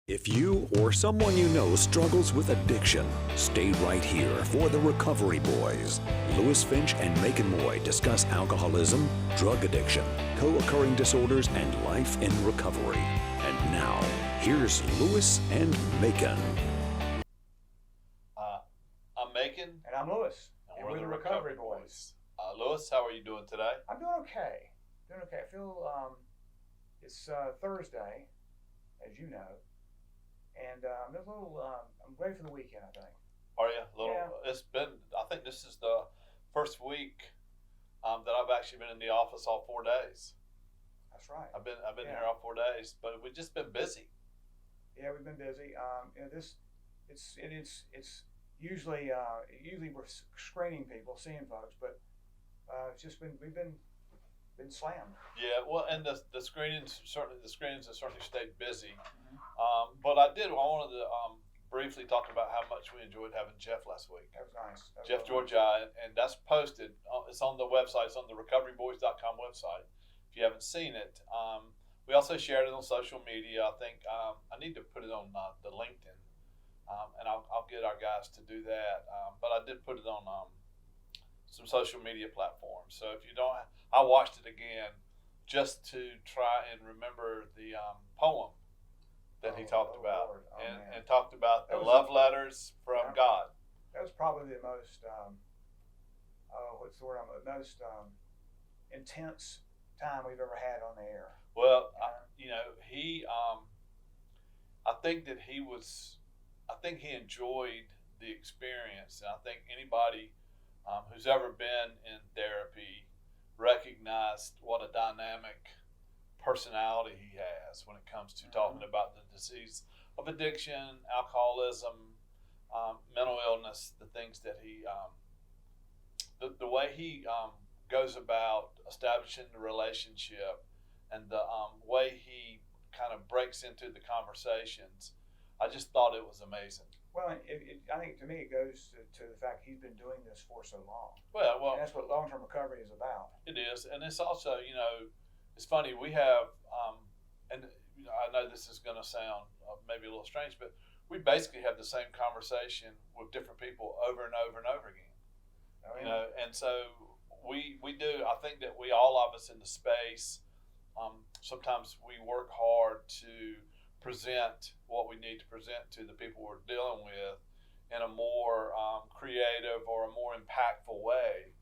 If you or someone you know struggles with addiction, stay right here for the Recovery Boys. Lewis Finch and Macon Moy discuss alcoholism, drug addiction, co-occurring disorders, and life in recovery. And now, here's Lewis and Macon. I'm Macon. And I'm Lewis. And we're the Recovery Boys. Lewis, how are you doing today? I'm doing okay. I feel it's Thursday, as you know. And I'm a little, I'm ready for the weekend, I think. Are you? Yeah. It's been, I think this is the first week that I've actually been in the office all 4 days. That's right. I've been here all 4 days, but we've just been busy. Yeah, we've been busy. It's usually we're screening people, seeing folks, but it's just we've been slammed. Yeah, well, and the screenings have certainly stayed busy. Mm-hmm. But I wanted to briefly talk about how much we enjoyed having Jeff last week. That was nice. Jeff Georgia, and that's posted. It's on the website. It's on the recoveryboys.com website. If you haven't seen it, we also shared it on social media. I think I need to put it on the LinkedIn, and I'll get our guys to do that. But I did put it on some social media platforms. So if you don't, I watched it again just to try and remember the poem that he talked about, and talked about the love letters from God. That was probably the most most intense time we've ever had on the air. Well, I think he enjoyed the experience, and I think anybody who's ever been in therapy recognized what a dynamic personality he has when it comes to talking about the disease of addiction, alcoholism, mental illness, the things that he, the way he goes about establishing the relationship, and the way he kind of breaks into the conversations. I just thought it was amazing. Well, I think to me it goes to the fact he's been doing this for so long. Well, and that's what long-term recovery is about. It is, and it's also, it's funny. We have, and I know this is going to sound maybe a little strange, but we basically have the same conversation with different people over and over and over again. Oh, yeah. And so we do. I think that we, all of us in the space, sometimes we work hard to present what we need to present to the people we're dealing with in a more creative or a more impactful way.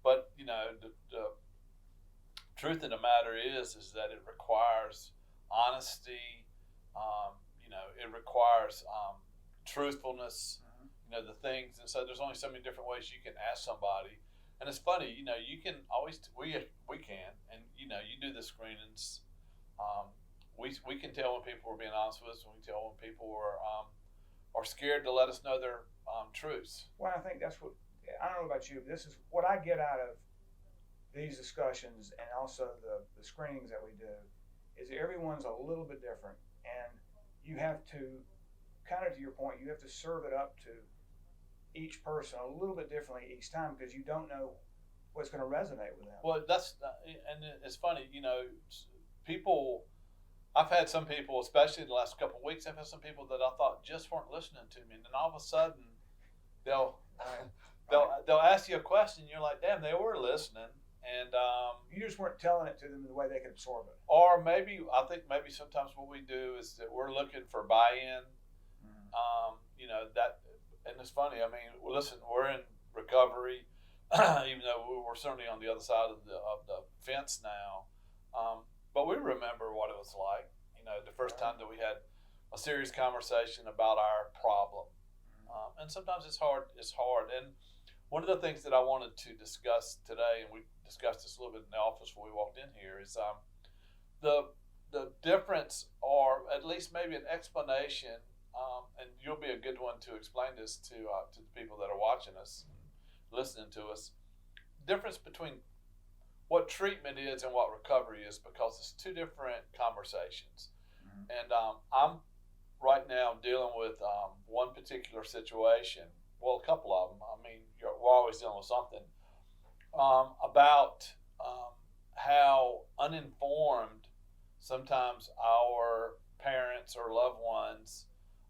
But the truth of the matter is that it requires honesty. It requires truthfulness. Mm-hmm. The things, and so there's only so many different ways you can ask somebody. And it's funny, you can always we can, and you do the screenings. We can tell when people are being honest with us, and we can tell when people are scared to let us know their truths. Well, I think that's what, I don't know about you, but this is what I get out of these discussions, and also the screenings that we do, is everyone's a little bit different, and you have to, kind of to your point, you have to serve it up to each person a little bit differently each time, because you don't know what's going to resonate with them. Well, and it's funny, people. I've had some people, especially in the last couple of weeks, I've had some people that I thought just weren't listening to me, and then all of a sudden, they'll ask you a question, and you're like, damn, they were listening, and you just weren't telling it to them in the way they could absorb it. Or maybe I think sometimes what we do is that we're looking for buy-in. That, and it's funny. I mean, listen, we're in recovery, even though we're certainly on the other side of the fence now. But we remember what it was like, the first time that we had a serious conversation about our problem. And sometimes it's hard. And one of the things that I wanted to discuss today, and we discussed this a little bit in the office when we walked in here, is the difference, or at least maybe an explanation, and you'll be a good one to explain this to the people that are watching us, and listening to us, difference between what treatment is and what recovery is, because it's two different conversations. Mm-hmm. And I'm right now dealing with one particular situation, well, a couple of them. I mean, we're always dealing with something, about how uninformed sometimes our parents or loved ones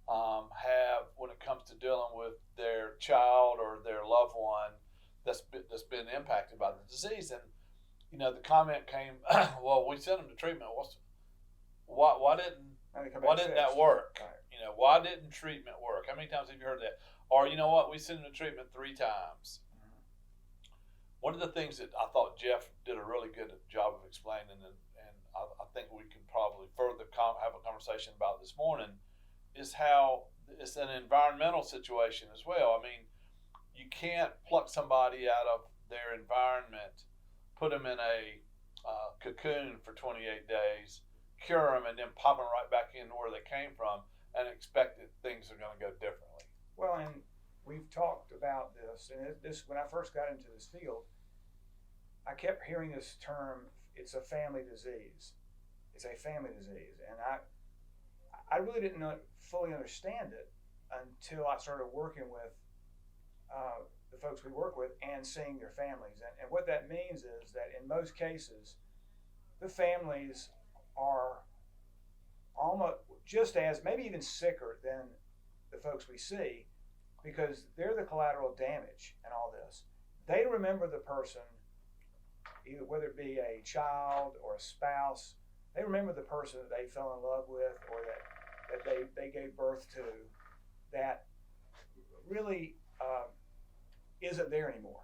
have when it comes to dealing with their child or their loved one that's been impacted by the disease. And the comment came, well, we sent them to treatment. Why didn't that work? Right. Why didn't treatment work? How many times have you heard that? Or you know what, we sent them to treatment 3 times. Mm-hmm. One of the things that I thought Jeff did a really good job of explaining, and I think we can probably further have a conversation about this morning, is how it's an environmental situation as well. I mean, you can't pluck somebody out of their environment, put them in a cocoon for 28 days, cure them, and then pop them right back in where they came from and expect that things are going to go differently. Well, and we've talked about this, and when I first got into this field, I kept hearing this term, it's a family disease. It's a family disease. And I really didn't fully understand it until I started working with the folks we work with and seeing their families. And what that means is that in most cases, the families are almost just as, maybe even sicker than the folks we see, because they're the collateral damage in all this. They remember the person, either whether it be a child or a spouse, they remember the person that they fell in love with or that they gave birth to that really isn't there anymore.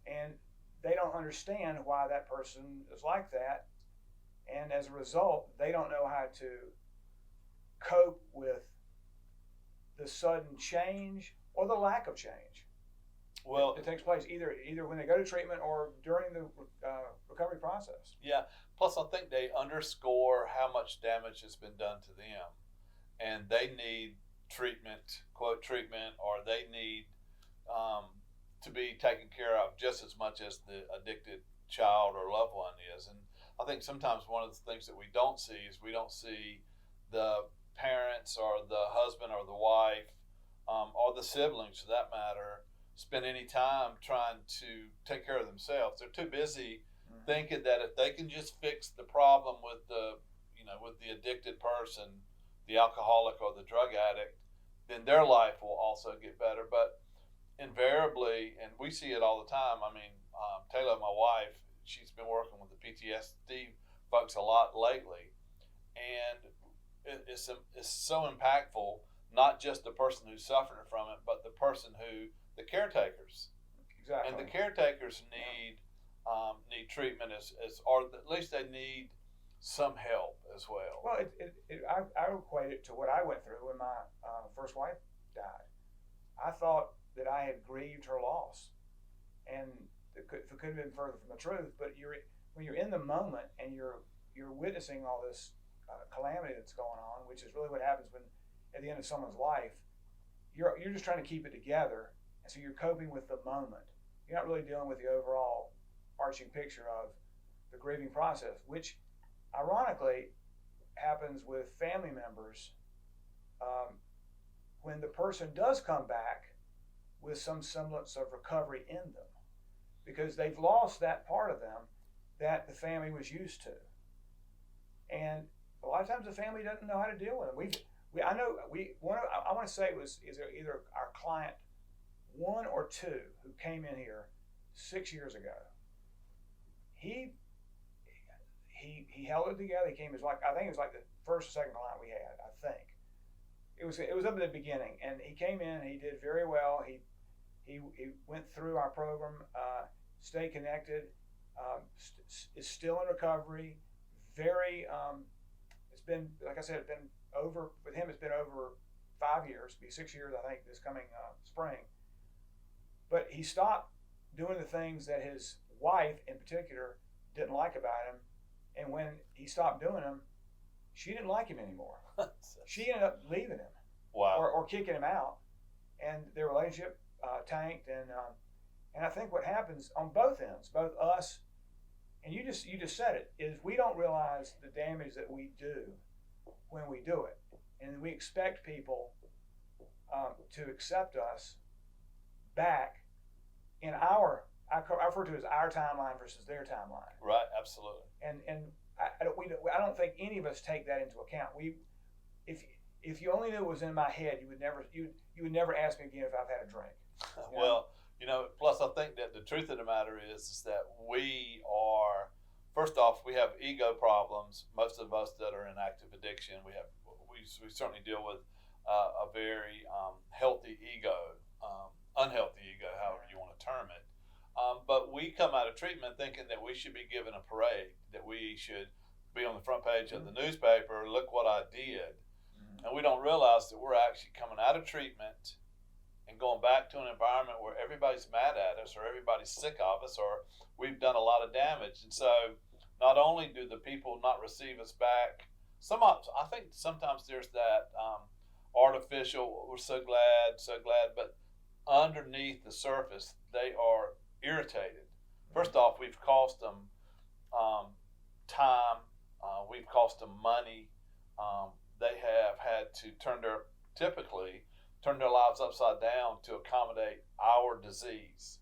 And they don't understand why that person is like that. And as a result, they don't know how to cope with the sudden change or the lack of change. Well, it takes place either when they go to treatment or during the recovery process. Yeah. Plus, I think they underscore how much damage has been done to them, and they need treatment, quote treatment, or they need to be taken care of just as much as the addicted child or loved one is. And I think sometimes one of the things that we don't see is we don't see the parents or the husband or the wife or the siblings, for that matter, spend any time trying to take care of themselves. They're too busy thinking that if they can just fix the problem with the addicted person, the alcoholic or the drug addict, then their life will also get better. But invariably, and we see it all the time. I mean, Taylor, my wife, she's been working with the PTSD folks a lot lately, and it's so impactful. Not just the person who's suffering from it, but the person the caretakers. Exactly. And the caretakers need treatment or at least they need some help as well. Well, I equate it to what I went through when my first wife died. I thought that I had grieved her loss, and it could have been further from the truth. But when you're in the moment and you're witnessing all this calamity that's going on, which is really what happens when at the end of someone's life, you're just trying to keep it together, and so you're coping with the moment. You're not really dealing with the overall arching picture of the grieving process, which ironically happens with family members when the person does come back with some semblance of recovery in them, because they've lost that part of them that the family was used to. And a lot of times the family doesn't know how to deal with them. I want to say it was either our client 1 or 2 who came in here 6 years ago. He held it together. I think it was like the first or second client we had. I think it was up at the beginning, and he came in. He did very well. He went through our program, stayed connected, is still in recovery. Very, it's been, like I said, it's been over with him. It's been over 5 years. It'll be 6 years, I think, this coming spring. But he stopped doing the things that his wife, in particular, didn't like about him. And when he stopped doing them, she didn't like him anymore. She ended up leaving him, wow, or kicking him out, and their relationship tanked. And I think what happens on both ends, both us, and you just said it, is we don't realize the damage that we do when we do it, and we expect people to accept us back in I refer to it as our timeline versus their timeline. Right, absolutely. And I don't think any of us take that into account. if you only knew it was in my head, you would never ask me again if I've had a drink. You know? Well, plus I think that the truth of the matter is that we are, first off, we have ego problems. Most of us that are in active addiction, we certainly deal with a very healthy ego, unhealthy ego, however you want to term it. But we come out of treatment thinking that we should be given a parade, that we should be on the front page of the newspaper, look what I did. And we don't realize that we're actually coming out of treatment and going back to an environment where everybody's mad at us or everybody's sick of us or we've done a lot of damage. And so not only do the people not receive us back, I think sometimes there's that artificial, we're so glad, but underneath the surface, they are irritated. First off, we've cost them time, we've cost them money. They have had to typically turn their lives upside down to accommodate our disease.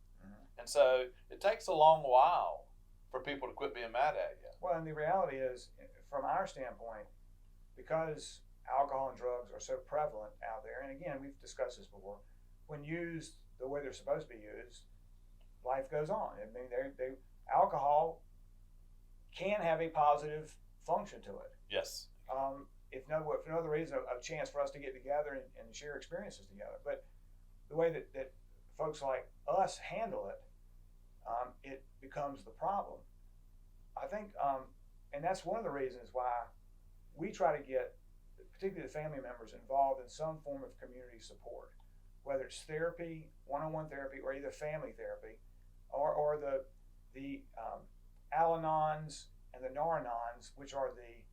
And so it takes a long while for people to quit being mad at you. Well, and the reality is, from our standpoint, because alcohol and drugs are so prevalent out there, and again, we've discussed this before, when used the way they're supposed to be used, life goes on. I mean, alcohol can have a positive function to it. Yes. If no other reason, a chance for us to get together and share experiences together. But the way that folks like us handle it, it becomes the problem. I think, and that's one of the reasons why we try to get, particularly the family members, involved in some form of community support, whether it's therapy, one-on-one therapy, or either family therapy, or the Al-Anons and the Nar-Anons, which are the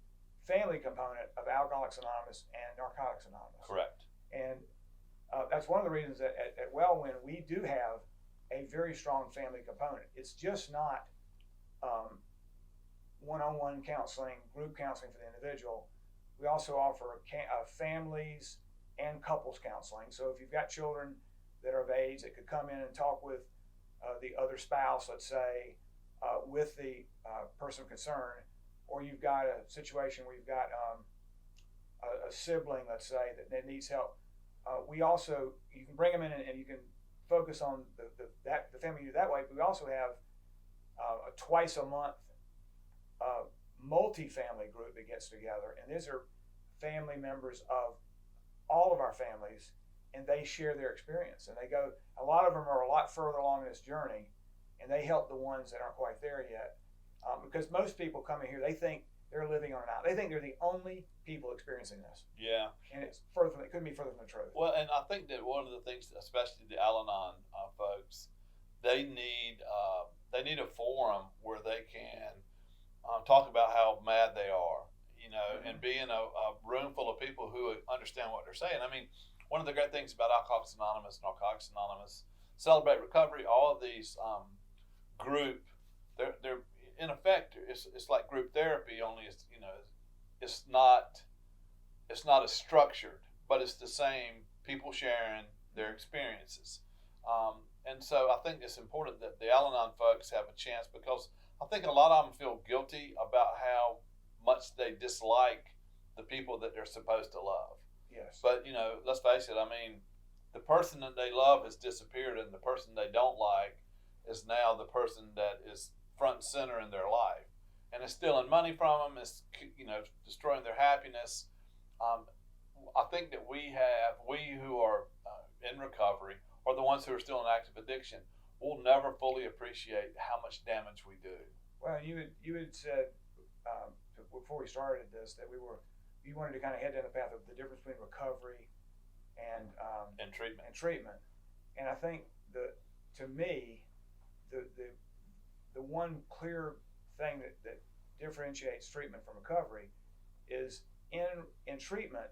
family component of Alcoholics Anonymous and Narcotics Anonymous. Correct. And that's one of the reasons that at Wellwyn we do have a very strong family component. It's just not one-on-one counseling, group counseling for the individual. We also offer families and couples counseling. So if you've got children that are of age that could come in and talk with the other spouse, let's say, with the person of concern, or you've got a situation where you've got a sibling, let's say, that needs help. You can bring them in and you can focus on the family unit that way. But we also have a twice a month multi-family group that gets together, and these are family members of all of our families, and they share their experience. And a lot of them are a lot further along in this journey, and they help the ones that aren't quite there yet. Because most people come in here, they think they're living on an island. They think they're the only people experiencing this. Yeah. And it couldn't be further from the truth. Well, and I think that one of the things, especially the Al-Anon folks, they need a forum where they can talk about how mad they are, and be in a room full of people who understand what they're saying. I mean, one of the great things about Alcoholics Anonymous, Narcotics Anonymous, Celebrate Recovery, all of these group, they're in effect, it's like group therapy, only it's not as structured, but it's the same people sharing their experiences. And so I think it's important that the Al-Anon folks have a chance, because I think a lot of them feel guilty about how much they dislike the people that they're supposed to love. Yes. But, let's face it, I mean, the person that they love has disappeared, and the person they don't like is now the person that is front and center in their life. And it's stealing money from them, it's, destroying their happiness. I think that we who are in recovery, or the ones who are still in active addiction, will never fully appreciate how much damage we do. Well, you had said before we started this that you wanted to kind of head down the path of the difference between recovery and treatment. And I think to me, the one clear thing that differentiates treatment from recovery is in treatment,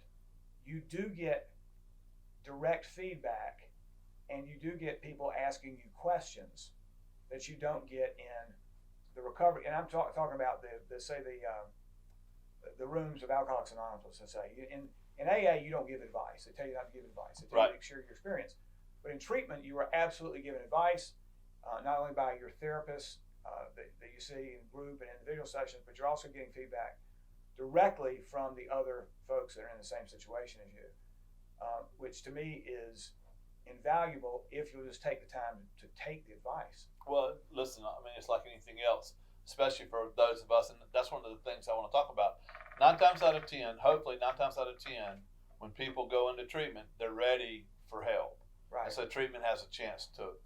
you do get direct feedback, and you do get people asking you questions that you don't get in the recovery. And I'm talking about the rooms of Alcoholics Anonymous. Let's say in AA, you don't give advice. They tell you not to give advice. They tell you to share your experience. But in treatment, you are absolutely given advice, not only by your therapist that you see in group and individual sessions, but you're also getting feedback directly from the other folks that are in the same situation as you, which to me is invaluable if you'll just take the time to take the advice. Well, listen, I mean, it's like anything else, especially for those of us, and that's one of the things I want to talk about. 9 times out of 10, hopefully 9 times out of 10, when people go into treatment, they're ready for help. Right. And so treatment has a chance to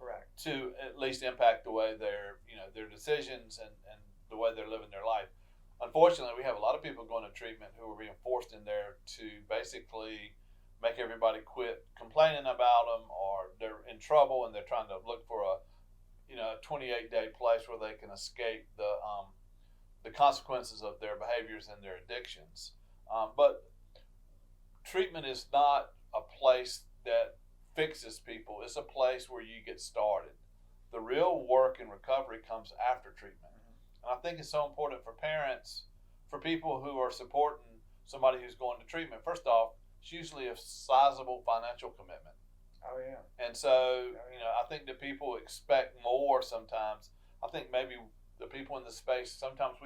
Correct. to at least impact the way their decisions and the way they're living their life. Unfortunately, we have a lot of people going to treatment who are being forced in there to basically make everybody quit complaining about them, or they're in trouble and they're trying to look for a 28-day place where they can escape the consequences of their behaviors and their addictions. But treatment is not a place that fixes people. It's a place where you get started. The real work and recovery comes after treatment. And I think it's so important for parents, for people who are supporting somebody who's going to treatment. First off, it's usually a sizable financial commitment. Oh, yeah. And so, I think that people expect more sometimes. I think maybe the people in the space, sometimes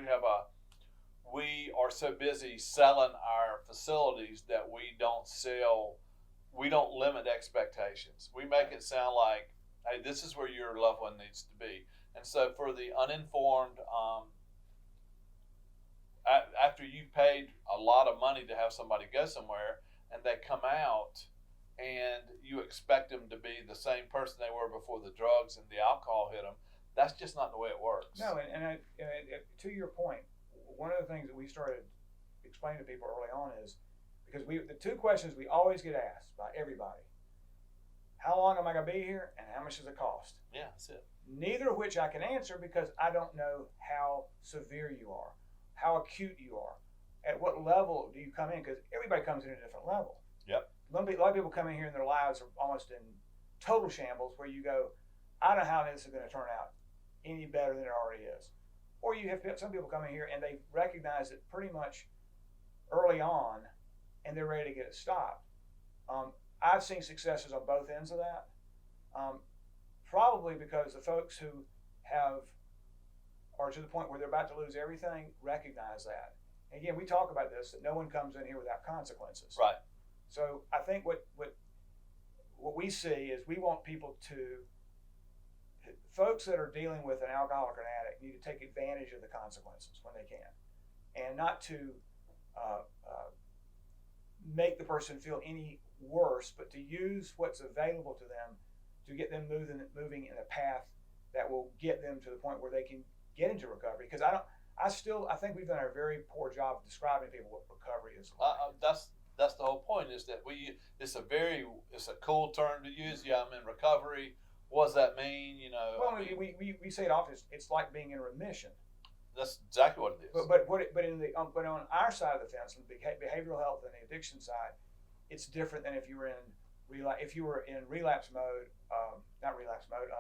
we are so busy selling our facilities that we don't limit expectations. We make it sound like, hey, this is where your loved one needs to be. And so for the uninformed, after you've paid a lot of money to have somebody go somewhere and they come out and you expect them to be the same person they were before the drugs and the alcohol hit them, that's just not the way it works. No, and to your point, one of the things that we started explaining to people early on is, because the 2 questions we always get asked by everybody: how long am I going to be here, and how much does it cost? Yeah, that's it. Neither of which I can answer because I don't know how severe you are, how acute you are, at what level do you come in, because everybody comes in at a different level. Yep. A lot of people come in here and their lives are almost in total shambles, where you go, I don't know how this is going to turn out any better than it already is. Or you have some people come in here and they recognize it pretty much early on and they're ready to get it stopped. I've seen successes on both ends of that. Probably because the folks who are to the point where they're about to lose everything recognize that. And again, we talk about this, that no one comes in here without consequences. Right. So I think what we see is, we want people folks that are dealing with an alcoholic or an addict need to take advantage of the consequences when they can, and not to make the person feel any worse, but to use what's available to them to get them moving in a path that will get them to the point where they can get into recovery. Because I think we've done a very poor job of describing to people what recovery is like. That's the whole point, is that it's a cool term to use. Yeah, I'm in recovery. What does that mean? Well, we say it often. It's like being in remission. That's exactly what it is. But on our side of the fence, on the behavioral health and the addiction side, it's different than if you were in relapse mode. Not relapse mode.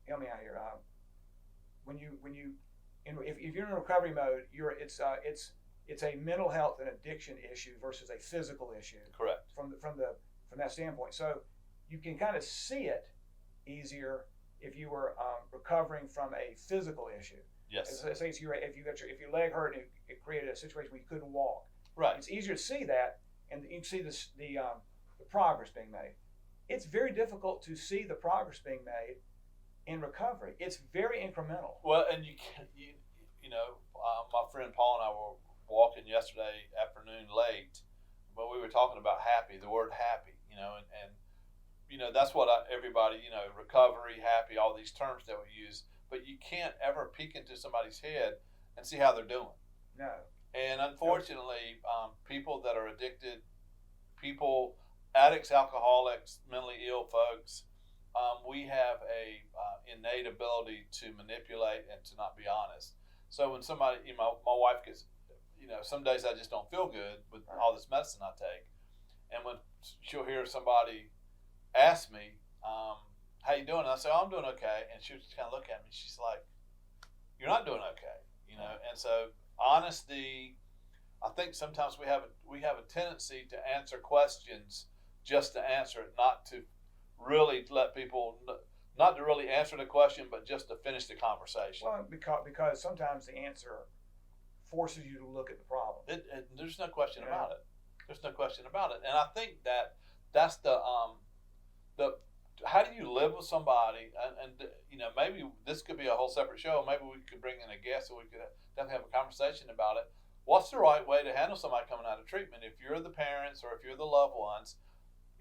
Help me out here. If you're in recovery mode, it's a mental health and addiction issue versus a physical issue. Correct. From that standpoint, so you can kind of see it easier if you were recovering from a physical issue. Yes. Say if your leg hurt and it created a situation where you couldn't walk. Right. It's easier to see that, and you can see the progress being made. It's very difficult to see the progress being made in recovery. It's very incremental. Well, and my friend Paul and I were walking yesterday afternoon late, but we were talking about the word happy, and that's what everybody, recovery, happy, all these terms that we use, but you can't ever peek into somebody's head and see how they're doing. No. And unfortunately, people that are addicted, addicts, alcoholics, mentally ill folks, we have a innate ability to manipulate and to not be honest. So when somebody, my wife gets, some days I just don't feel good with all this medicine I take, and when she'll hear somebody ask me, how you doing? And I say, I'm doing okay, and she'll just kind of look at me. She's like, you're not doing okay, And so honesty, I think sometimes we have a tendency to answer questions just to answer it, not to really let people, not to really answer the question, but just to finish the conversation. Well, because sometimes the answer forces you to look at the problem. There's no question about it. There's no question about it. And I think that's the how do you live with somebody, and maybe this could be a whole separate show. Maybe we could bring in a guest so we could definitely have a conversation about it. What's the right way to handle somebody coming out of treatment? If you're the parents or if you're the loved ones,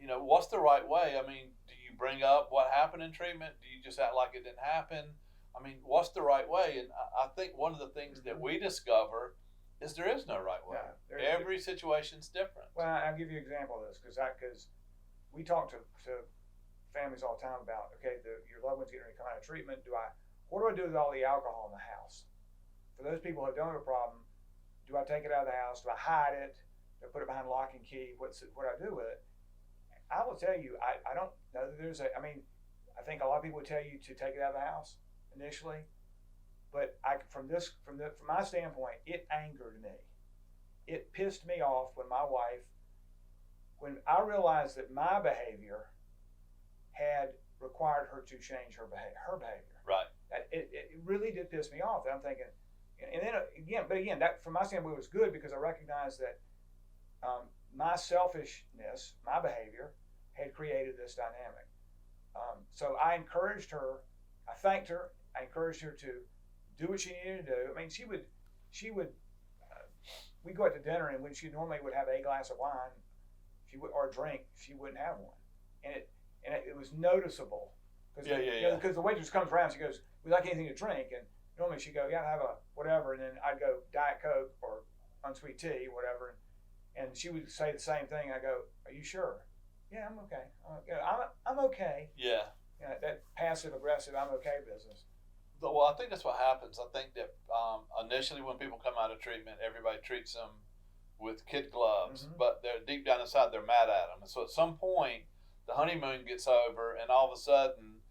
what's the right way? I mean, do you bring up what happened in treatment? Do you just act like it didn't happen? I mean, what's the right way? And I think one of the things that we discover is there is no right way. Yeah, every situation's different. Well, I'll give you an example of this because we talk to families all the time about, okay, your loved one's getting ready to come out of treatment. What do I do with all the alcohol in the house? For those people who don't have a problem, do I take it out of the house? Do I hide it? Do I put it behind lock and key? What do I do with it? I will tell you, I don't know that I think a lot of people would tell you to take it out of the house initially, but from my standpoint, it angered me. It pissed me off when I realized that my behavior had required her to change her behavior. Right. It really did piss me off. And I'm thinking, and then again, that from my standpoint was good because I recognized that my selfishness, my behavior, had created this dynamic. So I encouraged her. I thanked her. I encouraged her to do what she needed to do. I mean, she would. We'd go out to dinner, and when she normally would have a glass of wine, or a drink, she wouldn't have one, and it was noticeable. Because the waitress comes around, she goes, "Would you like anything to drink?" And normally she'd go, "Yeah, have a whatever," and then I'd go Diet Coke or unsweet tea, whatever, and she would say the same thing. I go, "Are you sure?" "Yeah, I'm okay. I'm okay." Yeah. That passive aggressive "I'm okay" business. Well, I think that's what happens. I think that initially when people come out of treatment, everybody treats them with kid gloves, but they're deep down inside they're mad at them. And so at some point, the honeymoon gets over, and all of a sudden,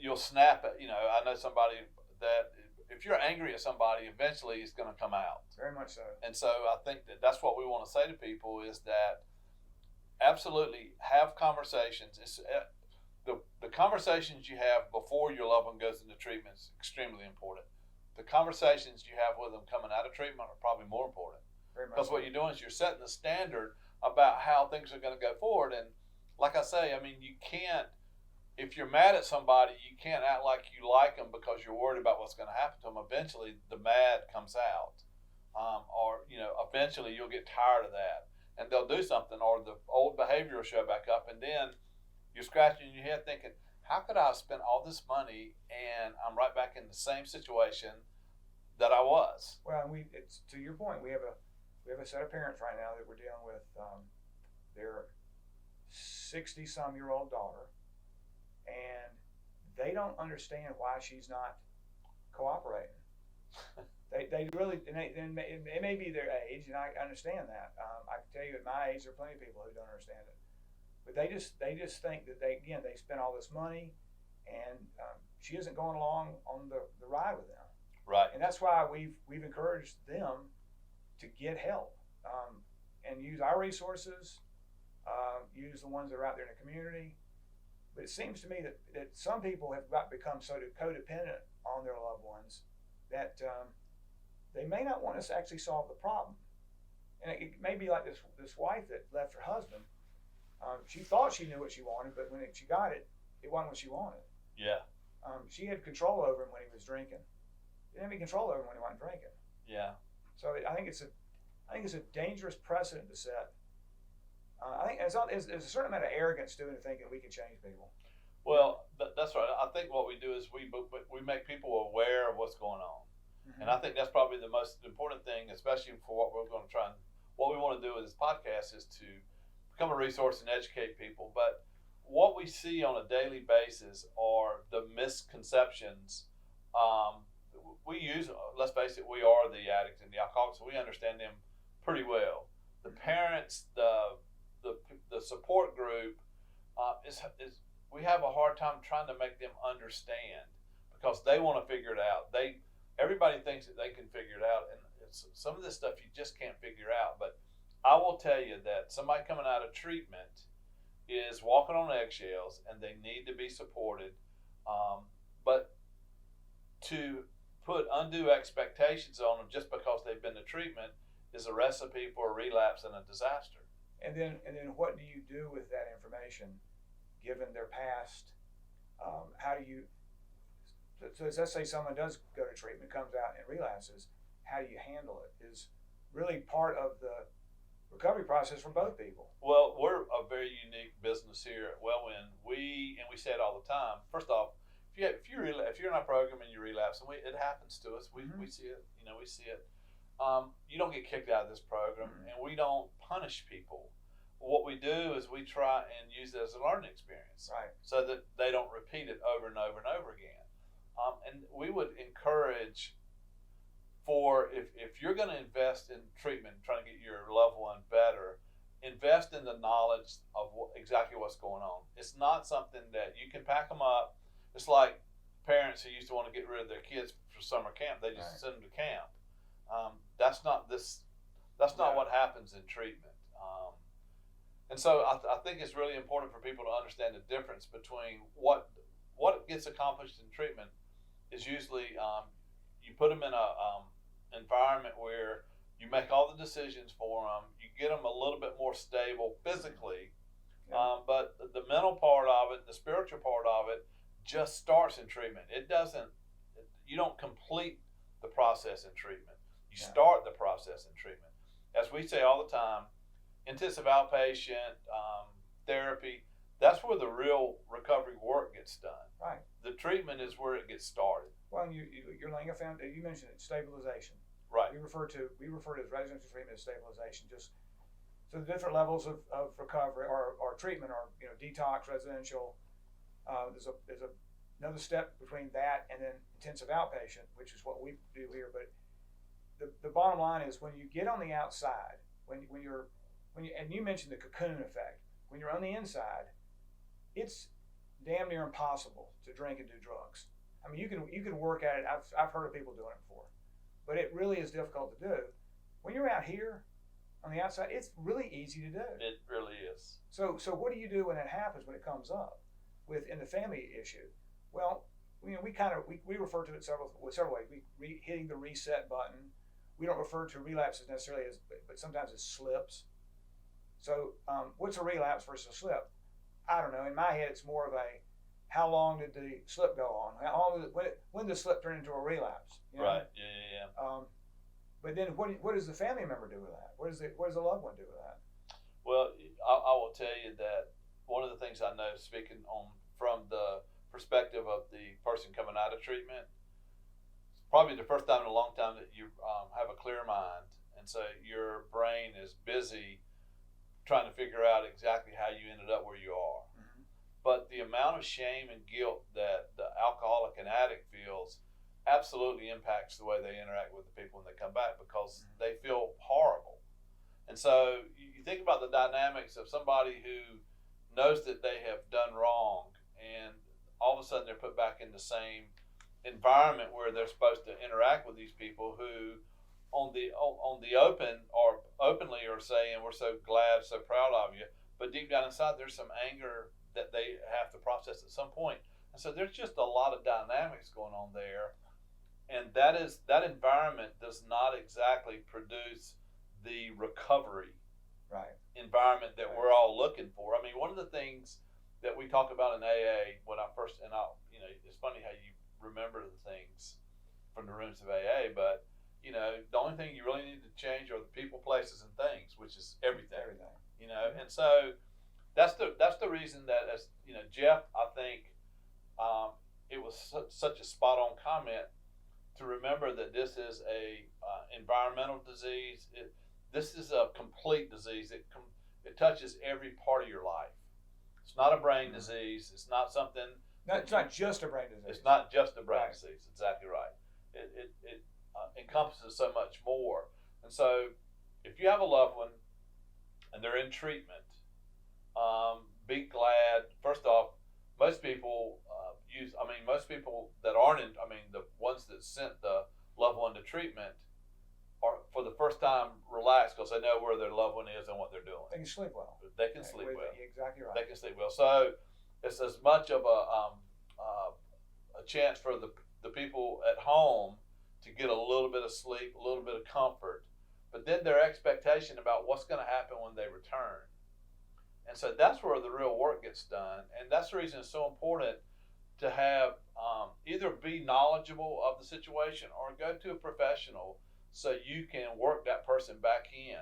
you'll snap at. I know somebody that if you're angry at somebody, eventually it's going to come out. Very much so. And so I think that's what we want to say to people is that absolutely have conversations. It's the conversations you have before your loved one goes into treatment is extremely important. The conversations you have with them coming out of treatment are probably more important. Because what you're doing is you're setting the standard about how things are going to go forward. And like I say, I mean, you can't, if you're mad at somebody, you can't act like you like them because you're worried about what's going to happen to them. Eventually, the mad comes out. Or eventually you'll get tired of that. And they'll do something, or the old behavior will show back up. And then you're scratching your head thinking, how could I have spent all this money and I'm right back in the same situation that I was? Well, it's to your point. We have a set of parents right now that we're dealing with. Their 60-some-year-old daughter, and they don't understand why she's not cooperating. They really, and it may be their age, and I understand that. I can tell you at my age, there are plenty of people who don't understand it. But they just think that they spent all this money, and she isn't going along on the ride with them. Right. And that's why we've encouraged them to get help and use our resources, use the ones that are out there in the community. But it seems to me that some people have become so codependent on their loved ones that they may not want us to actually solve the problem. And it may be like this wife that left her husband. She thought she knew what she wanted, but when she got it, it wasn't what she wanted. Yeah. She had control over him when he was drinking. Didn't have any control over him when he wasn't drinking. Yeah. So I think it's a dangerous precedent to set. I think there's a certain amount of arrogance to it, thinking we can change people. Well, that's right. I think what we do is we make people aware of what's going on, and I think that's probably the most important thing, especially for what we're going to try and what we want to do with this podcast is to become a resource and educate people. But what we see on a daily basis are the misconceptions. Let's face it, we are the addicts and the alcoholics, so we understand them pretty well. The parents, the support group, is we have a hard time trying to make them understand because they want to figure it out. Everybody thinks that they can figure it out, and some of this stuff you just can't figure out. But I will tell you that somebody coming out of treatment is walking on eggshells, and they need to be supported. But put undue expectations on them just because they've been to treatment is a recipe for a relapse and a disaster. And then what do you do with that information, given their past? How do you? So let's say someone does go to treatment, comes out and relapses. How do you handle it? Is really part of the recovery process for both people. Well, we're a very unique business here at Wellwind. We say it all the time. First off, if you're in our program and you relapse, and it happens to us, we see it. We see it. You don't get kicked out of this program, and we don't punish people. What we do is we try and use it as a learning experience, right? So that they don't repeat it over and over and over again. And we would encourage if you're going to invest in treatment, trying to get your loved one better, invest in the knowledge of exactly what's going on. It's not something that you can pack them up. It's like parents who used to want to get rid of their kids for summer camp. They just send them to camp. That's not what happens in treatment. And so I think it's really important for people to understand the difference between what gets accomplished in treatment is usually you put them in a environment where you make all the decisions for them. You get them a little bit more stable physically, but the mental part of it, the spiritual part of it, just starts in treatment. It doesn't. You don't complete the process in treatment. You start the process in treatment. As we say all the time, intensive outpatient therapy. That's where the real recovery work gets done. Right. The treatment is where it gets started. Well, you're laying a foundation. You mentioned it, stabilization. Right. We refer to as residential treatment as stabilization. Just so the different levels of recovery or treatment are detox, residential. There's another step between that and then intensive outpatient, which is what we do here. But the bottom line is when you get on the outside, when you and you mentioned the cocoon effect. When you're on the inside, it's damn near impossible to drink and do drugs. I mean, you can work at it. I've heard of people doing it before, but it really is difficult to do. When you're out here on the outside, it's really easy to do. It really is. So what do you do when that happens, when it comes up in the family issue? Well, we refer to it several ways. We hitting the reset button. We don't refer to relapses necessarily but sometimes as slips. So what's a relapse versus a slip? I don't know. In my head, it's more of a how long did the slip go on? How long when did the slip turn into a relapse? Right. Yeah. But then what does the family member do with that? What does the loved one do with that? Well, I will tell you that one of the things I know, speaking from the perspective of the person coming out of treatment, it's probably the first time in a long time that you have a clear mind, and so your brain is busy trying to figure out exactly how you ended up where you are. Mm-hmm. But the amount of shame and guilt that the alcoholic and addict feels absolutely impacts the way they interact with the people when they come back, because they feel horrible. And so you think about the dynamics of somebody who knows that they have done wrong, and all of a sudden they're put back in the same environment where they're supposed to interact with these people who on the openly are saying, we're so glad, so proud of you, but deep down inside there's some anger that they have to process at some point. And so there's just a lot of dynamics going on there, and that environment does not exactly produce the recovery environment that we're all looking for. I mean, one of the things that we talk about in AA it's funny how you remember the things from the rooms of AA, but the only thing you really need to change are the people, places, and things, which is everything. And so that's the reason that, as Jeff, I think it was such a spot on comment to remember that this is a environmental disease. This is a complete disease. It touches every part of your life. It's not a brain disease. It's not something. It's not just a brain disease. It's not just a brain disease. Exactly right. It encompasses so much more. And so if you have a loved one and they're in treatment, be glad. First off, most people that aren't in, the ones that sent the loved one to treatment are for the first time relaxed because they know where their loved one is and what they're doing. They can sleep well. They can sleep well. Exactly right. They can sleep well. So it's as much of a chance for the people at home to get a little bit of sleep, a little bit of comfort, but then their expectation about what's going to happen when they return. And so that's where the real work gets done. And that's the reason it's so important to have either be knowledgeable of the situation or go to a professional so you can work that person back in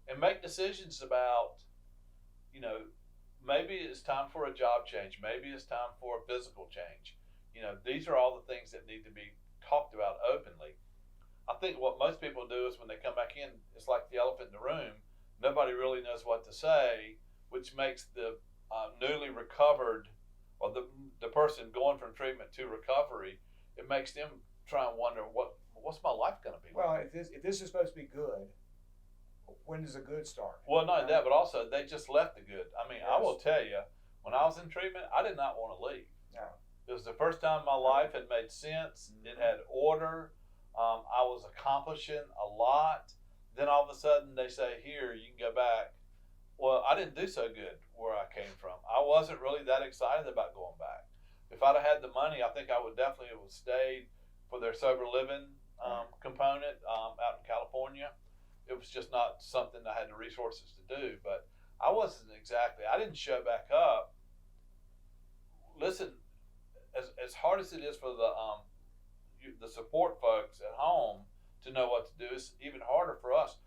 and make decisions about, you know, maybe it's time for a job change. Maybe it's time for a physical change. You know, these are all the things that need to be talked about openly. I think what most people do is when they come back in, it's like the elephant in the room. Nobody really knows what to say, which makes the newly recovered or the person going from treatment to recovery, it makes them try and wonder what's my life going to be like? Well, if this is supposed to be good, when does the good start? Well, not that, but also they just left the good. I mean, Yes. I will tell you, when I was in treatment, I did not want to leave. No. It was the first time my life had made sense. Mm-hmm. It had order. I was accomplishing a lot. Then all of a sudden they say, here, you can go back. Well, I didn't do so good where I came from. I wasn't really that excited about going back. If I'd have had the money, I think I would definitely have stayed for their sober living component out in California. It was just not something I had the resources to do. But I didn't show back up. Listen, as hard as it is for the support folks at home to know what to do, it's even harder for us.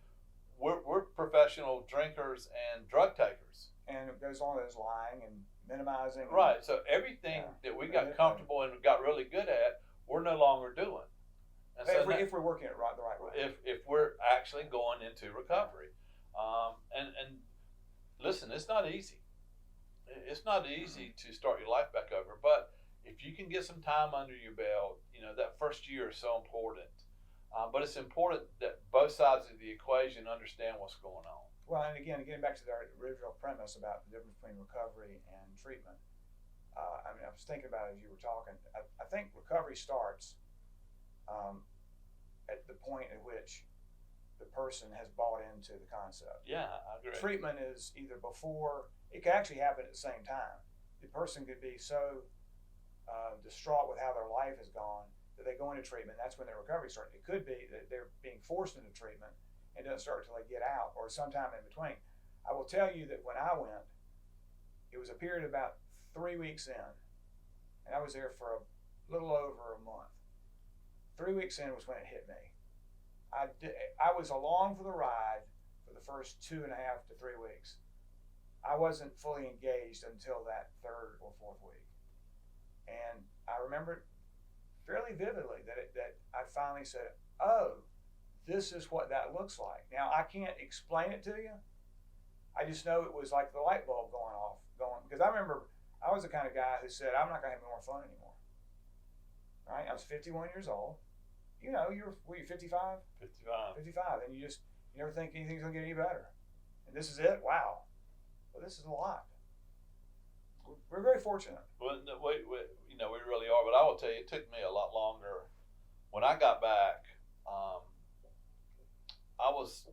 We're professional drinkers and drug takers. And it goes on as lying and minimizing. Right. So everything that we got comfortable and got really good at, we're no longer doing. And so if we're working it the right way. If we're actually going into recovery. And listen, it's not easy. It's not easy to start your life back over. But if you can get some time under your belt, you know, that first year is so important. But it's important that both sides of the equation understand what's going on. Well, and again, getting back to our original premise about the difference between recovery and treatment, I was thinking about it as you were talking. I think recovery starts at the point at which the person has bought into the concept. Yeah, I agree. Treatment is either before, it can actually happen at the same time. The person could be so distraught with how their life has gone that they go into treatment. That's when their recovery starts. It could be that they're being forced into treatment and doesn't start until they get out or sometime in between. I will tell you that when I went, it was a period about 3 weeks in, and I was there for a little over a month. 3 weeks in was when it hit me. I was along for the ride for the first 2.5 to 3 weeks. I wasn't fully engaged until that third or fourth week. And I remember fairly vividly that I finally said, oh, this is what that looks like. Now, I can't explain it to you. I just know it was like the light bulb going off, because I remember I was the kind of guy who said, I'm not going to have any more fun anymore. Right? I was 51 years old. You know, were you 55? 55. 55. And you never think anything's going to get any better. And this is it? Wow. Well, this is a lot. We're very fortunate. Well, we really are. But I will tell you, it took me a lot longer. When I got back, I was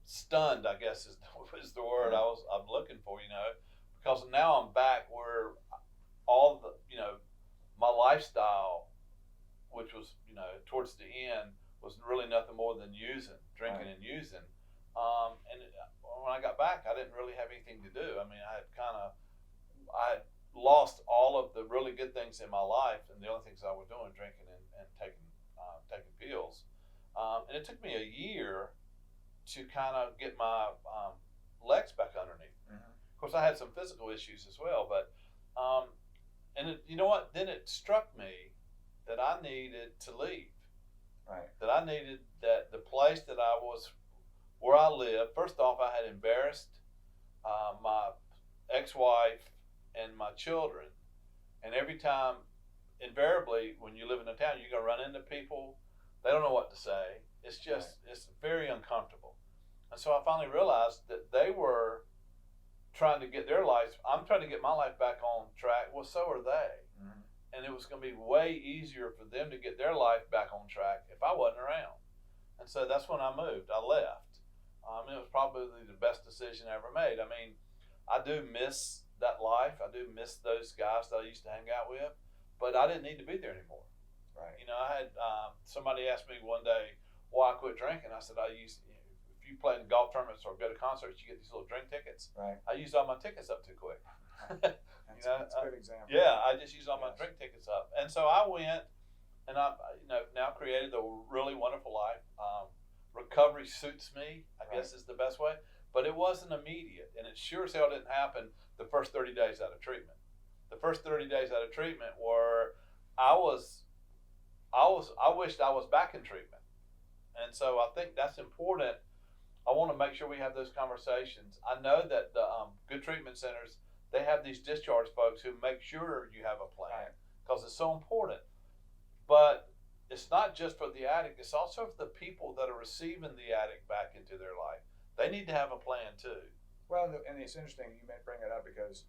stunned, I guess is the word I'm looking for, because now I'm back where all the, my lifestyle, which was, towards the end, was really nothing more than drinking and using. And when I got back, I didn't really have anything to do. I mean, I had lost all of the really good things in my life, and the only things I was doing, drinking and taking pills. And it took me a year to kind of get my legs back underneath. Mm-hmm. Of course, I had some physical issues as well, but you know what? Then it struck me that I needed to leave. Right. That I needed that the place that I was, where I lived. First off, I had embarrassed my ex-wife and my children, and every time, invariably, when you live in a town, you're gonna run into people. They don't know what to say. It's just, It's very uncomfortable. And so I finally realized that they were trying to get their lives. I'm trying to get my life back on track. Well, so are they. Mm-hmm. And it was going to be way easier for them to get their life back on track if I wasn't around. And so that's when I moved. I left. It was probably the best decision I ever made. I mean, I do miss that life. I do miss those guys that I used to hang out with, but I didn't need to be there anymore. Right. You know, I had somebody asked me one day why I quit drinking. I said, if you play in golf tournaments or go to concerts, you get these little drink tickets. Right. I used all my tickets up too quick. That's a good example. Yeah, I just used all my drink tickets up. And so I went and I, now created a really wonderful life. Recovery suits me, I guess is the best way. But it wasn't immediate, and it sure as hell didn't happen the first 30 days out of treatment. The first 30 days out of treatment were, I wished I was back in treatment. And so I think that's important. I want to make sure we have those conversations. I know that the good treatment centers, they have these discharge folks who make sure you have a plan because it's so important. But it's not just for the addict, it's also for the people that are receiving the addict back into their life. They need to have a plan too. Well, and it's interesting you may bring it up because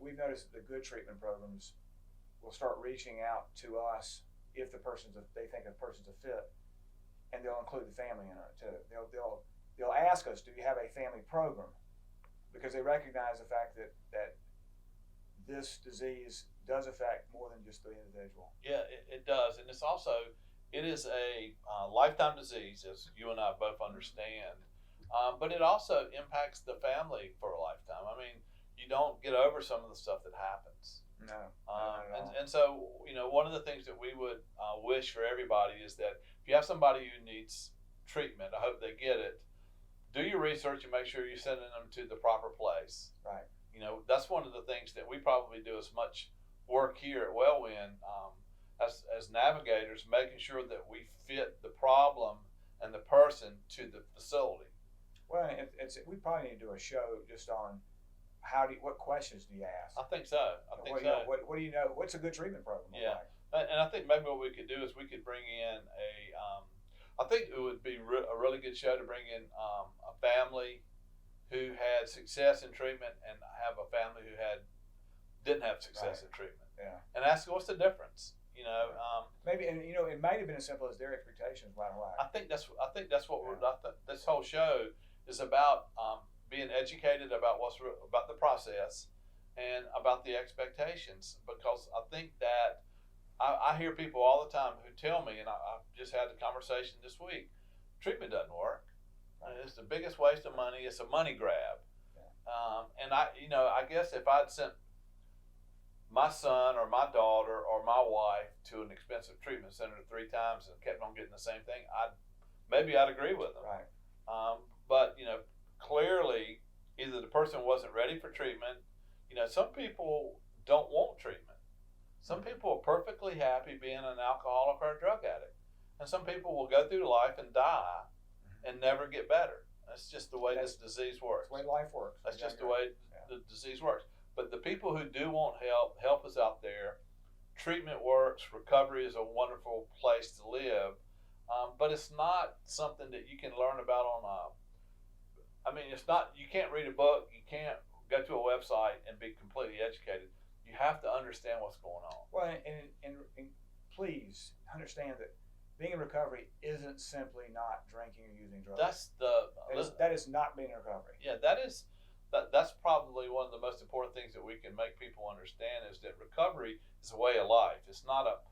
we've noticed that the good treatment programs will start reaching out to us if they think a person's a fit, and they'll include the family in it too. They'll ask us, do you have a family program? Because they recognize the fact that this disease does affect more than just the individual. Yeah, it does, and it is a lifetime disease, as you and I both understand. But it also impacts the family for a lifetime. I mean, you don't get over some of the stuff that happens. No. And so, one of the things that we would wish for everybody is that if you have somebody who needs treatment, I hope they get it. Do your research and make sure you're sending them to the proper place. Right. That's one of the things that we probably do as much work here at Wellwyn as navigators, making sure that we fit the problem and the person to the facility. Well, we probably need to do a show just on what questions do you ask? I think so. What do you know? What's a good treatment program? Yeah, and I think maybe what we could do is we could bring in I think it would be a really good show to bring in a family who had success in treatment and have a family who didn't have success in treatment. Yeah. And ask what's the difference. Maybe, and it might have been as simple as their expectations right away. I think that's what this whole show is about. Being educated about about the process and about the expectations, because I think that I hear people all the time who tell me, and I just had a conversation this week, treatment doesn't work. It's the biggest waste of money. It's a money grab. And I guess if I'd sent my son or my daughter or my wife to an expensive treatment center 3 times and kept on getting the same thing, I'd agree with them. Right. But clearly, either the person wasn't ready for treatment. Some people don't want treatment. Some people are perfectly happy being an alcoholic or a drug addict, and some people will go through life and die and never get better. That's just the way this disease works. That's the way life works. That's just the way the disease works. But the people who do want help us out there. Treatment works. Recovery is a wonderful place to live, but it's not something that you can learn about it's not. You can't read a book. You can't go to a website and be completely educated. You have to understand what's going on. Well, and please understand that being in recovery isn't simply not drinking or using drugs. That is not being in recovery. Yeah, that's probably one of the most important things that we can make people understand is that recovery is a way of life. It's not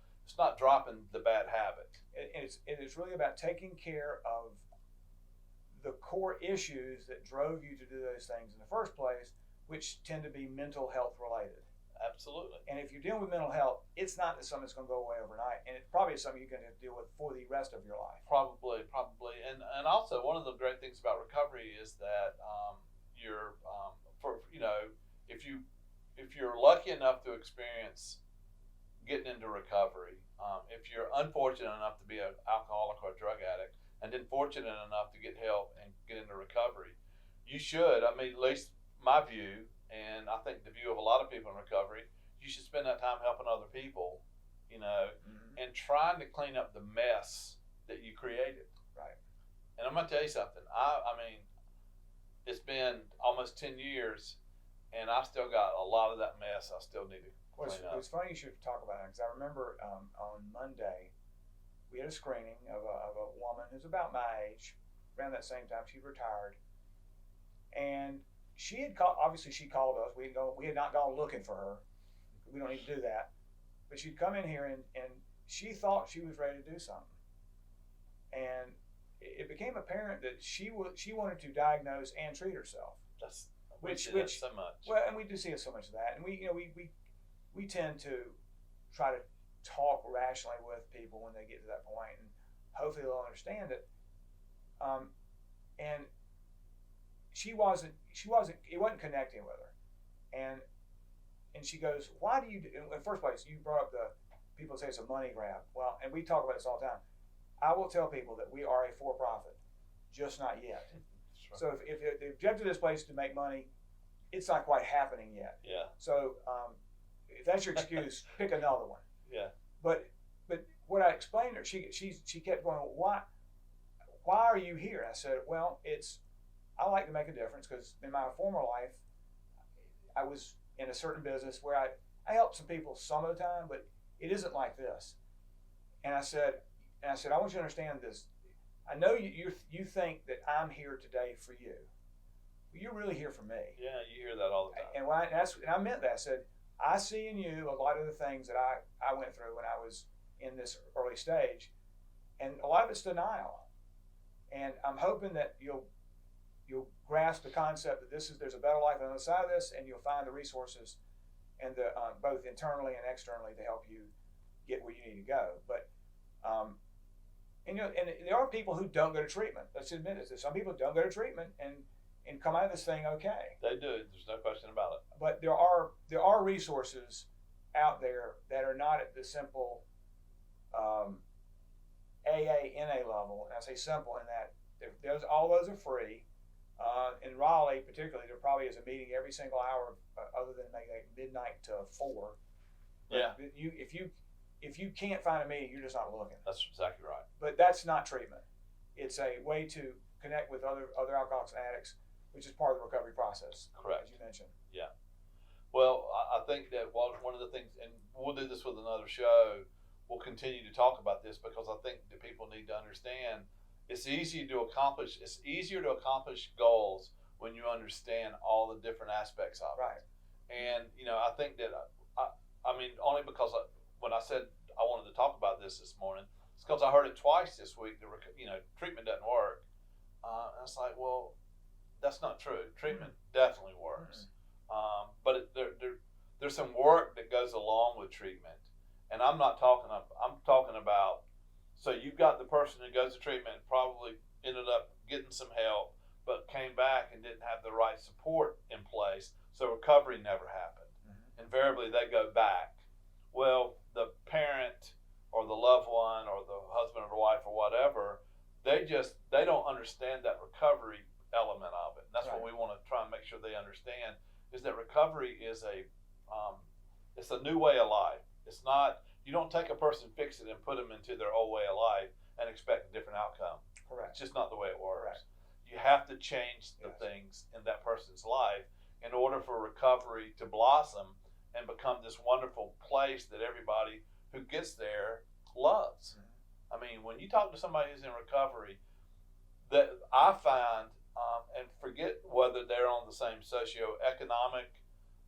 dropping the bad habit. It is really about taking care of the core issues that drove you to do those things in the first place, which tend to be mental health related. Absolutely. And if you're dealing with mental health, it's not something that's going to go away overnight, and it probably is something you're going to have to deal with for the rest of your life. Probably, and also one of the great things about recovery is that if you're lucky enough to experience getting into recovery, if you're unfortunate enough to be an alcoholic or a drug addict, and then fortunate enough to get help and get into recovery, you should. At least my view. And I think the view of a lot of people in recovery, you should spend that time helping other people, and trying to clean up the mess that you created. Right. And I'm going to tell you something. It's been almost 10 years, and I still got a lot of that mess I still need to clean up. It's funny you should talk about it, because I remember on Monday, we had a screening of a woman who's about my age, around that same time. She retired. And she had called us. We had not gone looking for her. We don't need to do that. But she'd come in here and she thought she was ready to do something, and it became apparent that she wanted to diagnose and treat herself. That's Which so much. Well, and we do see so much of that, and we tend to try to talk rationally with people when they get to that point, and hopefully they'll understand it. And it wasn't connecting with her, and she goes, why do you do, in the first place, you brought up the people say it's a money grab. Well, and we talk about this all the time. I will tell people that we are a for-profit, just not yet. Right. So if the objective of this place is to make money, it's not quite happening yet. Yeah. So if that's your excuse, pick another one. Yeah. But what I explained to her, she kept going, why are you here? And I said, well, I like to make a difference because in my former life, I was in a certain business where I helped some people some of the time, but it isn't like this. And I said, I want you to understand this. I know you think that I'm here today for you. But you're really here for me. Yeah, you hear that all the time. And I meant that. I said, I see in you a lot of the things that I went through when I was in this early stage, and a lot of it's denial. And I'm hoping that you'll grasp the concept that there's a better life on the other side of this, and you'll find the resources and the both internally and externally to help you get where you need to go. But and there are people who don't go to treatment. Let's admit it. Some people don't go to treatment and come out of this thing okay. They do. There's no question about it. But there are resources out there that are not at the simple AA, NA level. And I say simple in that all those are free. In Raleigh, particularly, there probably is a meeting every single hour, other than maybe like midnight to 4. Yeah. If you can't find a meeting, you're just not looking. That's exactly right. But that's not treatment. It's a way to connect with other alcoholics and addicts, which is part of the recovery process. Correct. As you mentioned. Yeah. Well, I think that one of the things, and we'll do this with another show, we'll continue to talk about this because I think that people need to understand it's easier to accomplish goals when you understand all the different aspects of it. Right. And, I think that, I mean, only because when I said I wanted to talk about this morning, it's because I heard it twice this week, treatment doesn't work. And it's like, well, that's not true. Treatment definitely works. But there's some work that goes along with treatment. And I'm talking about, so you've got the person who goes to treatment, probably ended up getting some help, but came back and didn't have the right support in place, so recovery never happened. Invariably, they go back. Well, the parent or the loved one or the husband or wife or whatever, they don't understand that recovery element of it. And that's right. what we want to try and make sure they understand, is that recovery is it's a new way of life. It's not, you don't take a person, fix it, and put them into their old way of life and expect a different outcome. Correct. It's just not the way it works. Correct. You have to change the things in that person's life in order for recovery to blossom and become this wonderful place that everybody who gets there loves. I mean, when you talk to somebody who's in recovery, that I find, and forget whether they're on the same socioeconomic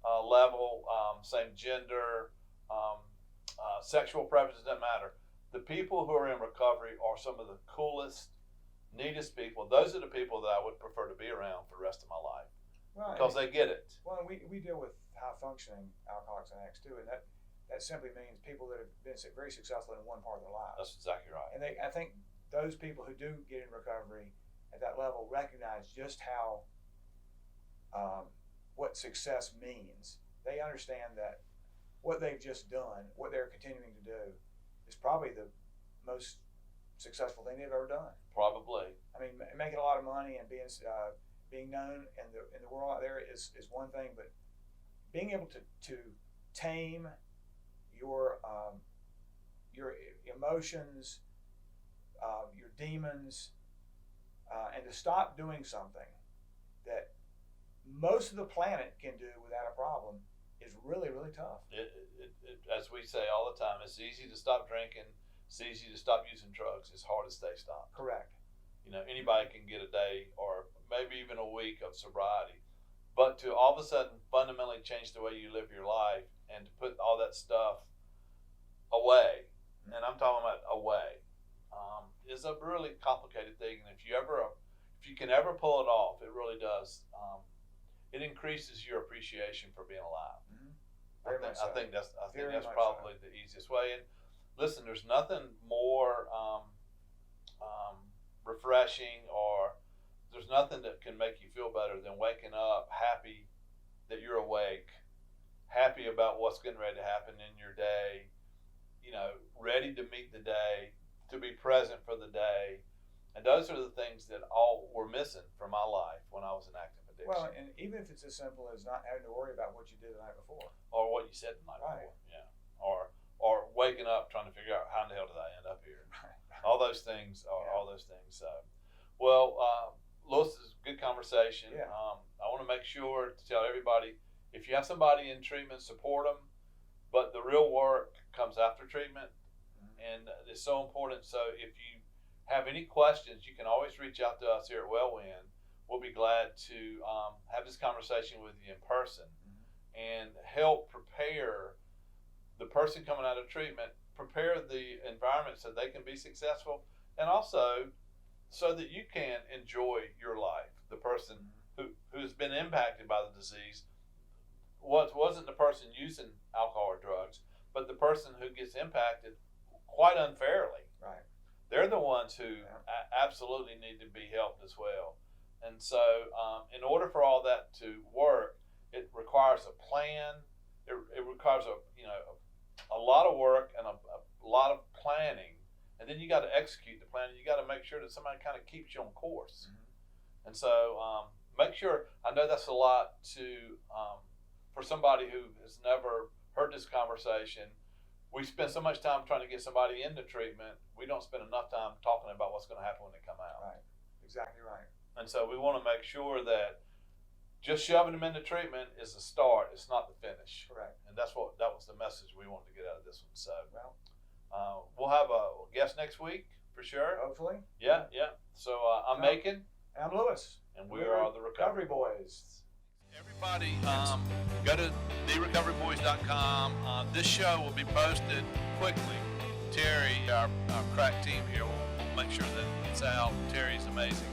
level, same gender, sexual preferences, doesn't matter. The people who are in recovery are some of the coolest, neatest people. Those are the people that I would prefer to be around for the rest of my life. Well, because they get it. Well, we deal with high-functioning alcoholics and addicts too, and that simply means people that have been very successful in one part of their lives. That's exactly right. And I think those people who do get in recovery at that level recognize just how what success means. They understand that what they've just done, what they're continuing to do, is probably the most successful thing they've ever done. Probably. I mean, making a lot of money and being known in the world out there is one thing, but being able to tame your emotions, your demons, and to stop doing something that most of the planet can do without a problem is really, really tough. As we say all the time, it's easy to stop drinking. It's easy to stop using drugs. It's hard to stay stopped. Correct. Anybody can get a day or maybe even a week of sobriety. But to all of a sudden fundamentally change the way you live your life and to put all that stuff away and I'm talking about away, is a really complicated thing. And if you can ever pull it off, it really does. It increases your appreciation for being alive. I think that's probably the easiest way. And listen, there's nothing more refreshing, or there's nothing that can make you feel better than waking up happy that you're awake, happy about what's getting ready to happen in your day, ready to meet the day, to be present for the day. And those are the things that all were missing from my life when I was in active addiction. Well, and even if it's as simple as not having to worry about what you did the night before. Or what you said the night before. Yeah. Or waking up trying to figure out how in the hell did I end up here. All those things So, well, Lewis, this is a good conversation. Yeah. I want to make sure to tell everybody, if you have somebody in treatment, support them. But the real work comes after treatment, and it's so important. So if you have any questions, you can always reach out to us here at Wellwind. We'll be glad to have this conversation with you in person and help prepare the person coming out of treatment, prepare the environment so they can be successful, and also so that you can enjoy your life. The person who's been impacted by the disease wasn't the person using alcohol or drugs, but the person who gets impacted quite unfairly. Right. They're the ones who absolutely need to be helped as well. And so in order for all that to work, it requires a plan. It requires a lot of work and a lot of planning. And then you got to execute the plan. You got to make sure that somebody kind of keeps you on course. And so make sure, I know that's a lot for somebody who has never heard this conversation. We spend so much time trying to get somebody into treatment, we don't spend enough time talking about what's going to happen when they come out. Right, exactly right. And so we want to make sure that just shoving them into treatment is the start, it's not the finish. Correct. And that was the message we wanted to get out of this one. So we'll have a guest next week for sure. Hopefully. Yeah. So I'm Macon. And I'm Lewis. And we are the Recovery Boys. Everybody, go to therecoveryboys.com. This show will be posted quickly. Terry, our crack team here, will make sure that it's out. Terry's amazing.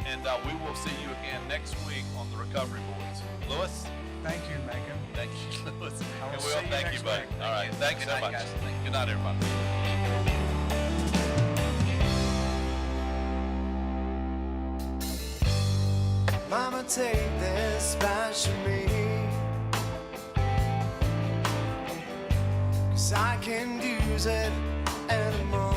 And we will see you again next week on the Recovery Boys. Lewis? Thank you, Macon. Thank you, Lewis. I will And see you thank next you, buddy. week. All right. Thanks so much. Guys. Good night, everybody. Mama, take this badge from me, 'cause I can't use it anymore.